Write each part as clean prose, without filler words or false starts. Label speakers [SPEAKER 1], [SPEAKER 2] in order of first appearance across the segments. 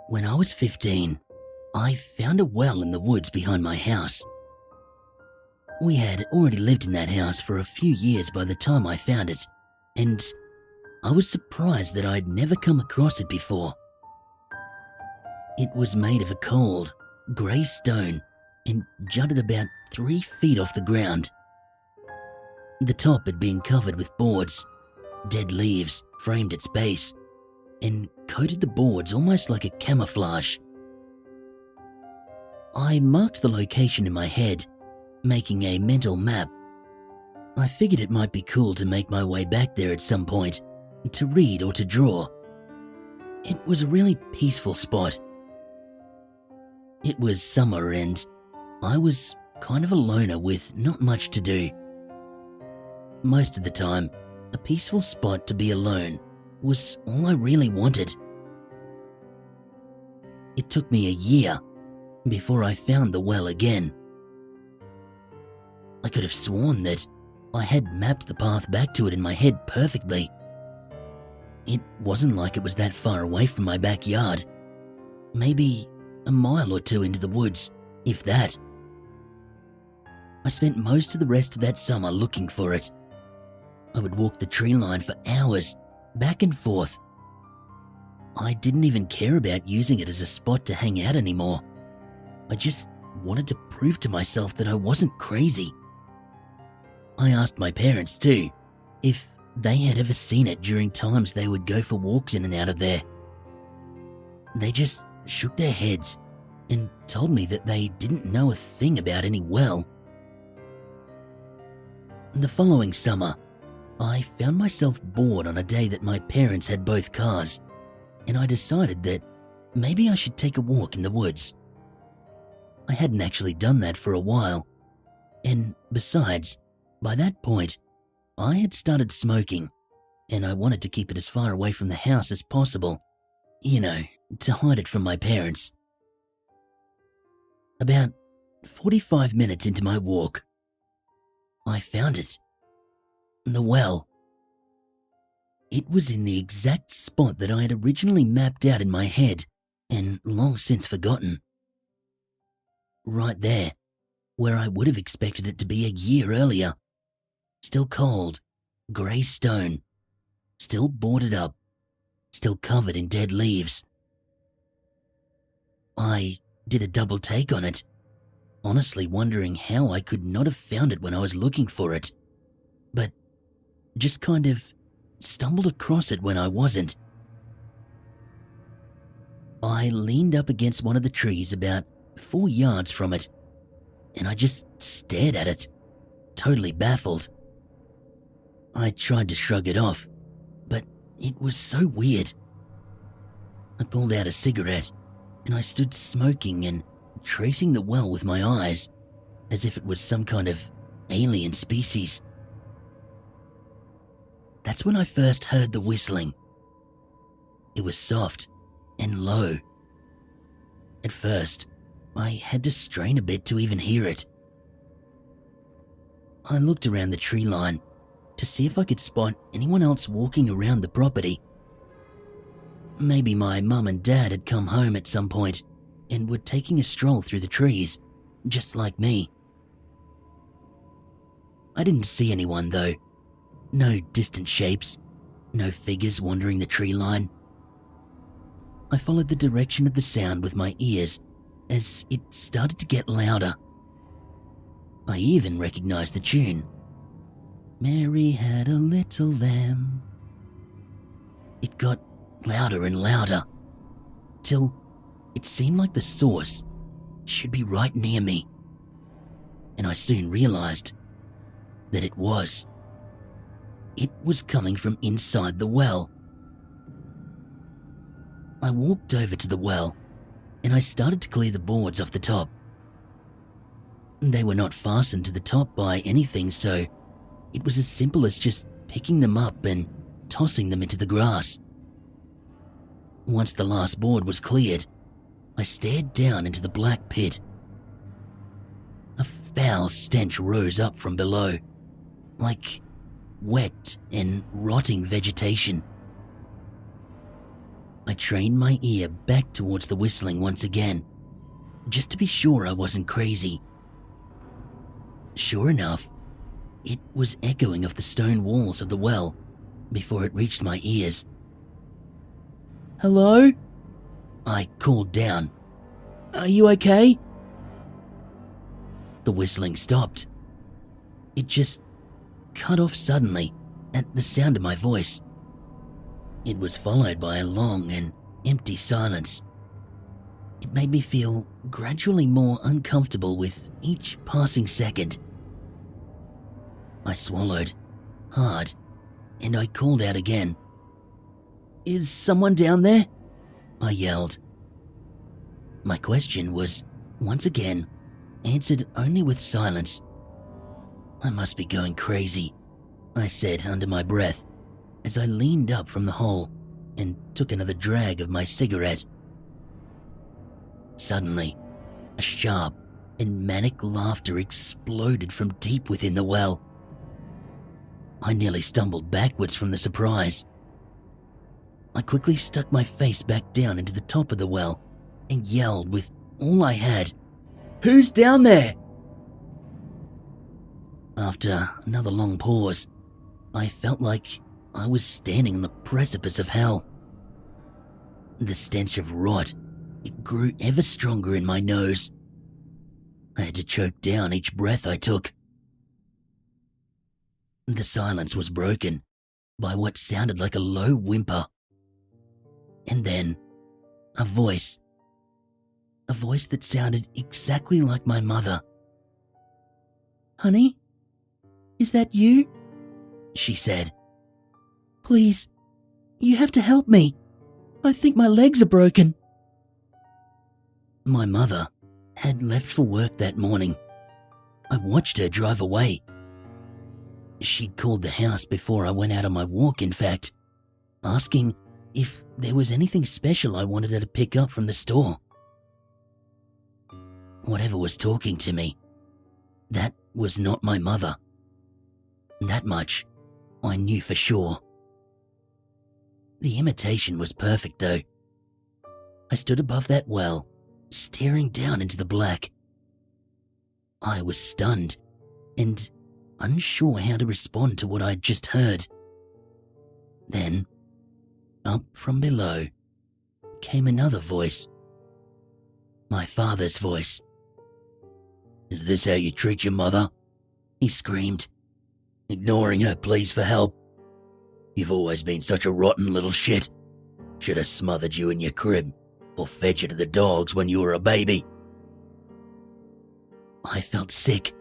[SPEAKER 1] When I was 15, I found a well in the woods behind my house. We had already lived in that house for a few years by the time I found it, and I was surprised that I'd never come across it before. It was made of a cold, grey stone and jutted about 3 feet off the ground. The top had been covered with boards. Dead leaves framed its base and coated the boards almost like a camouflage. I marked the location in my head, making a mental map. I figured it might be cool to make my way back there at some point, to read or to draw. It was a really peaceful spot. It was summer and I was kind of a loner with not much to do. Most of the time, a peaceful spot to be alone was all I really wanted. It took me a year before I found the well again. I could have sworn that I had mapped the path back to it in my head perfectly. It wasn't like it was that far away from my backyard. Maybe a mile or two into the woods, if that. I spent most of the rest of that summer looking for it. I would walk the tree line for hours, back and forth. I didn't even care about using it as a spot to hang out anymore. I just wanted to prove to myself that I wasn't crazy. I asked my parents too, if they had ever seen it during times they would go for walks in and out of there. They just shook their heads and told me that they didn't know a thing about any well. The following summer, I found myself bored on a day that my parents had both cars, and I decided that maybe I should take a walk in the woods. I hadn't actually done that for a while, and besides, by that point, I had started smoking, and I wanted to keep it as far away from the house as possible, to hide it from my parents. About 45 minutes into my walk, I found it. The well. It was in the exact spot that I had originally mapped out in my head and long since forgotten. Right there, where I would have expected it to be a year earlier. Still cold, grey stone, still boarded up, still covered in dead leaves. I did a double take on it, honestly wondering how I could not have found it when I was looking for it, but just kind of stumbled across it when I wasn't. I leaned up against one of the trees about 4 yards from it, and I just stared at it, totally baffled. I tried to shrug it off, but it was so weird. I pulled out a cigarette, and I stood smoking and tracing the well with my eyes, as if it was some kind of alien species. That's when I first heard the whistling. It was soft and low. At first, I had to strain a bit to even hear it. I looked around the tree line to see if I could spot anyone else walking around the property. Maybe my mum and dad had come home at some point and were taking a stroll through the trees, just like me. I didn't see anyone though. No distant shapes, no figures wandering the tree line. I followed the direction of the sound with my ears as it started to get louder. I even recognized the tune. Mary had a little lamb. It got louder and louder, till it seemed like the source should be right near me. And I soon realized that it was. It was coming from inside the well. I walked over to the well, and I started to clear the boards off the top. They were not fastened to the top by anything, so it was as simple as just picking them up and tossing them into the grass. Once the last board was cleared, I stared down into the black pit. A foul stench rose up from below, like wet and rotting vegetation. I trained my ear back towards the whistling once again, just to be sure I wasn't crazy. Sure enough, it was echoing off the stone walls of the well before it reached my ears. "Hello?" I called down. "Are you okay?" The whistling stopped. It just cut off suddenly at the sound of my voice. It was followed by a long and empty silence. It made me feel gradually more uncomfortable with each passing second. I swallowed hard and I called out again. "Is someone down there?" I yelled. My question was, once again, answered only with silence. "I must be going crazy," I said under my breath as I leaned up from the hole and took another drag of my cigarette. Suddenly, a sharp and manic laughter exploded from deep within the well. I nearly stumbled backwards from the surprise. I quickly stuck my face back down into the top of the well and yelled with all I had, "Who's down there?" After another long pause, I felt like I was standing on the precipice of hell. The stench of rot, it grew ever stronger in my nose. I had to choke down each breath I took. The silence was broken by what sounded like a low whimper. And then, a voice that sounded exactly like my mother. "Honey, is that you?" she said. "Please, you have to help me. I think my legs are broken." My mother had left for work that morning. I watched her drive away. She'd called the house before I went out on my walk, in fact, asking if there was anything special I wanted her to pick up from the store. Whatever was talking to me, that was not my mother. That much I knew for sure. The imitation was perfect, though. I stood above that well, staring down into the black. I was stunned and unsure how to respond to what I'd just heard. Then, up from below, came another voice. My father's voice. "Is this how you treat your mother?" he screamed, "ignoring her pleas for help? You've always been such a rotten little shit. Should have smothered you in your crib or fed you to the dogs when you were a baby." I felt sick.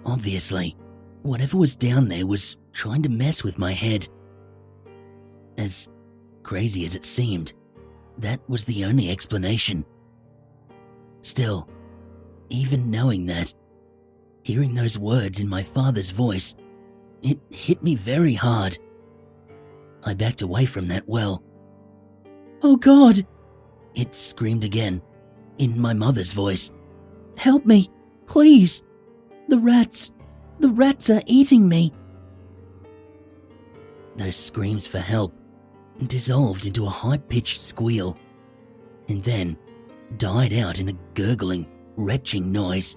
[SPEAKER 1] Obviously, whatever was down there was trying to mess with my head. As crazy as it seemed, that was the only explanation. Still, even knowing that, hearing those words in my father's voice, it hit me very hard. I backed away from that well. "Oh God!" it screamed again, in my mother's voice. "Help me, please! The rats are eating me!" Those screams for help dissolved into a high-pitched squeal, and then died out in a gurgling, retching noise.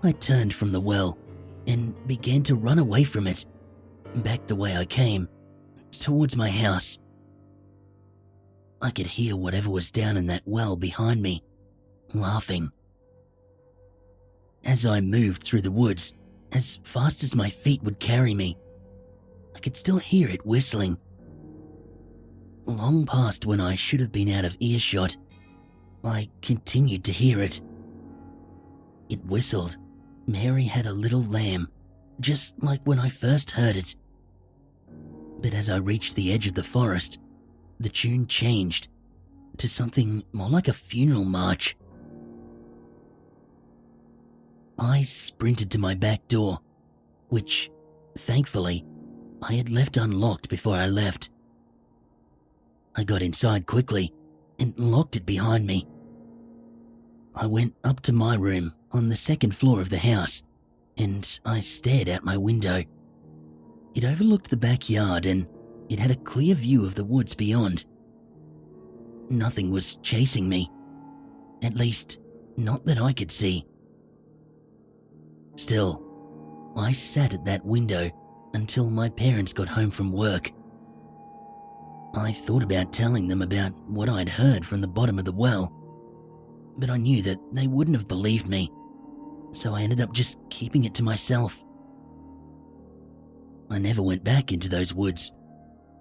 [SPEAKER 1] I turned from the well and began to run away from it, back the way I came, towards my house. I could hear whatever was down in that well behind me, laughing. As I moved through the woods, as fast as my feet would carry me, I could still hear it whistling. Long past when I should have been out of earshot, I continued to hear it. It whistled, "Mary had a little lamb," just like when I first heard it. But as I reached the edge of the forest, the tune changed to something more like a funeral march. I sprinted to my back door, which, thankfully, I had left unlocked before I left. I got inside quickly and locked it behind me. I went up to my room on the second floor of the house, and I stared out my window. It overlooked the backyard, and it had a clear view of the woods beyond. Nothing was chasing me. At least, not that I could see. Still, I sat at that window until my parents got home from work. I thought about telling them about what I'd heard from the bottom of the well, but I knew that they wouldn't have believed me, so I ended up just keeping it to myself. I never went back into those woods,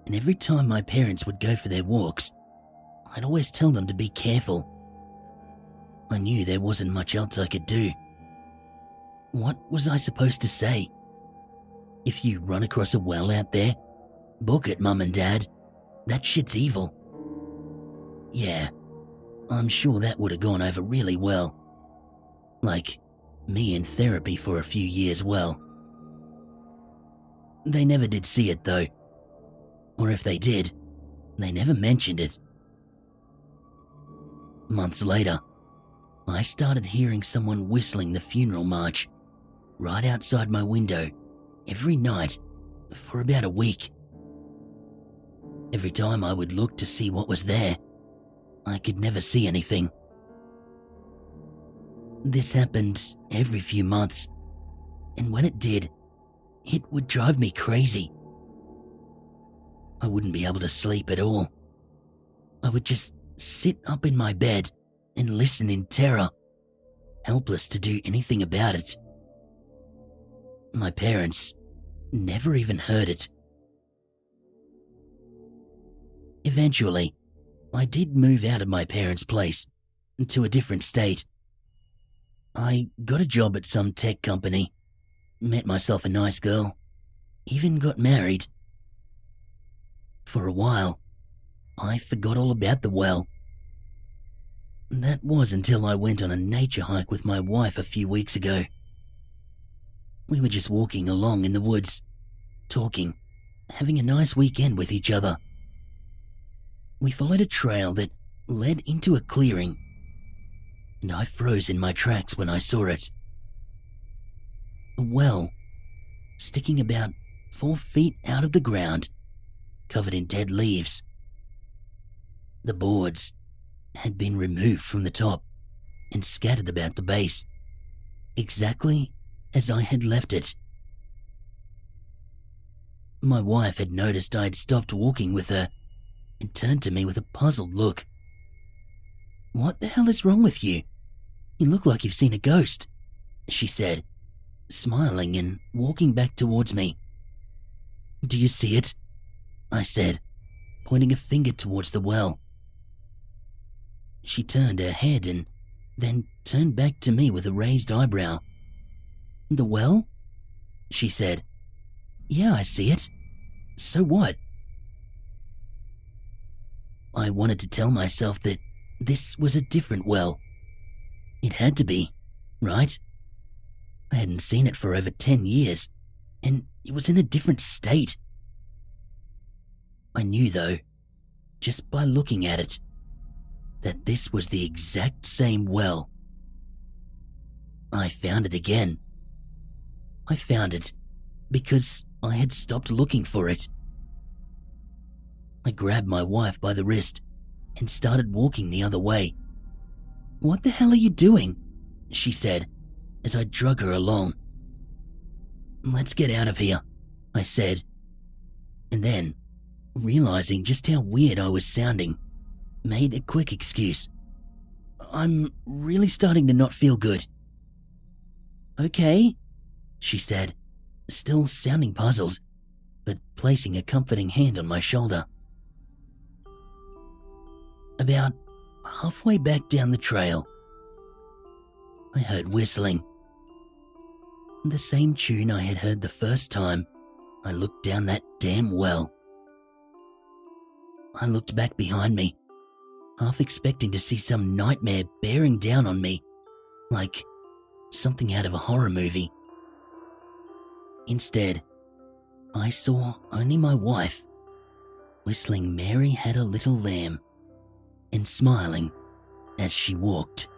[SPEAKER 1] and every time my parents would go for their walks, I'd always tell them to be careful. I knew there wasn't much else I could do. What was I supposed to say? If you run across a well out there, book it, Mum and Dad. That shit's evil. Yeah, I'm sure that would have gone over really well. Like me in therapy for a few years well. They never did see it though. Or if they did, they never mentioned it. Months later, I started hearing someone whistling the funeral march right outside my window every night for about a week. Every time I would look to see what was there, I could never see anything. This happened every few months, and when it did, it would drive me crazy. I wouldn't be able to sleep at all. I would just sit up in my bed and listen in terror, helpless to do anything about it. My parents never even heard it. Eventually, I did move out of my parents' place to a different state. I got a job at some tech company, met myself a nice girl, even got married. For a while, I forgot all about the well. That was until I went on a nature hike with my wife a few weeks ago. We were just walking along in the woods, talking, having a nice weekend with each other. We followed a trail that led into a clearing, and I froze in my tracks when I saw it. A well, sticking about 4 feet out of the ground, covered in dead leaves. The boards had been removed from the top and scattered about the base, exactly as I had left it. My wife had noticed I'd stopped walking with her and turned to me with a puzzled look. "What the hell is wrong with you? You look like you've seen a ghost," she said, smiling and walking back towards me. "Do you see it?" I said, pointing a finger towards the well. She turned her head and then turned back to me with a raised eyebrow. "The well?" she said. "Yeah, I see it. So what?" I wanted to tell myself that this was a different well. It had to be, right? I hadn't seen it for over 10 years, and it was in a different state. I knew, though, just by looking at it, that this was the exact same well. I found it again. I found it because I had stopped looking for it. I grabbed my wife by the wrist and started walking the other way. "What the hell are you doing?" she said as I drug her along. "Let's get out of here," I said, and then, realizing just how weird I was sounding, made a quick excuse. "I'm really starting to not feel good." "Okay," she said, still sounding puzzled, but placing a comforting hand on my shoulder. About halfway back down the trail, I heard whistling. The same tune I had heard the first time I looked down that damn well. I looked back behind me, half expecting to see some nightmare bearing down on me, like something out of a horror movie. Instead, I saw only my wife, whistling "Mary Had a Little Lamb" and smiling as she walked.